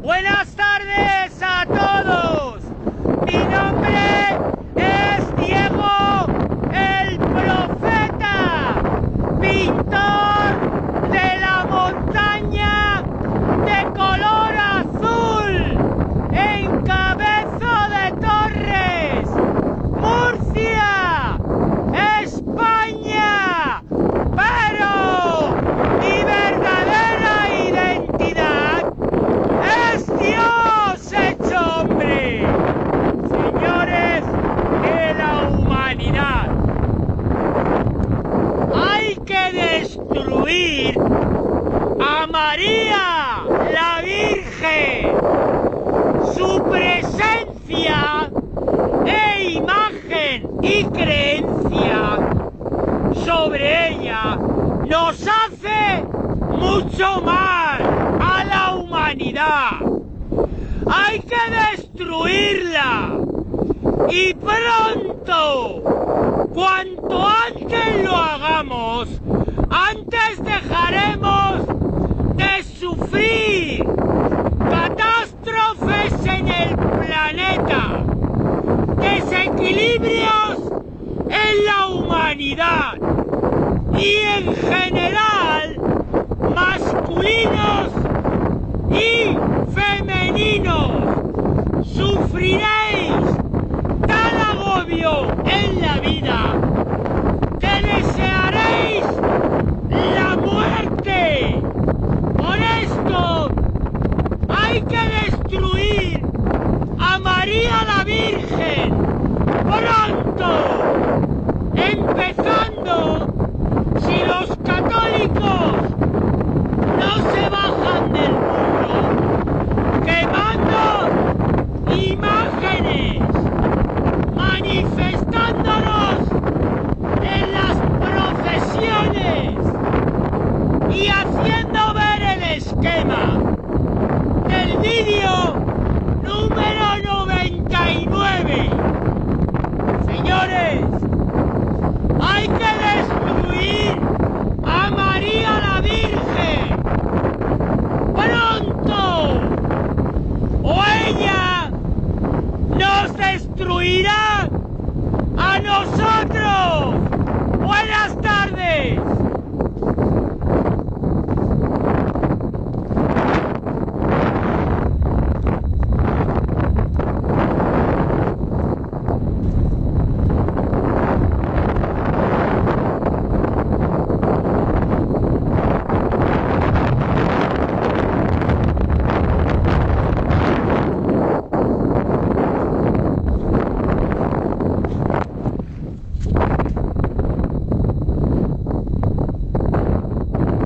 Buenas tardes a todos. Mi nombre es Diego el Profeta, pintor de la montaña de color azul en Cabezo de Torres, Murcia, España. Pero mi verdadera identidad es Dios hecho hombre. Señores de la humanidad, hay que destruir a María la Virgen, su presencia e imagen y creencia sobre ella nos hace mucho mal a la humanidad. Hay que destruirla y pronto. Cuanto antes lo hagamos, antes dejaremos de sufrir catástrofes en el planeta, desequilibrios en la humanidad y en general masculinos y femeninos. Sufriréis tal agobio en la vida que desearéis la muerte. Por esto hay que destruir a María la Virgen pronto, empezando si los católicos no se bajan del mundo.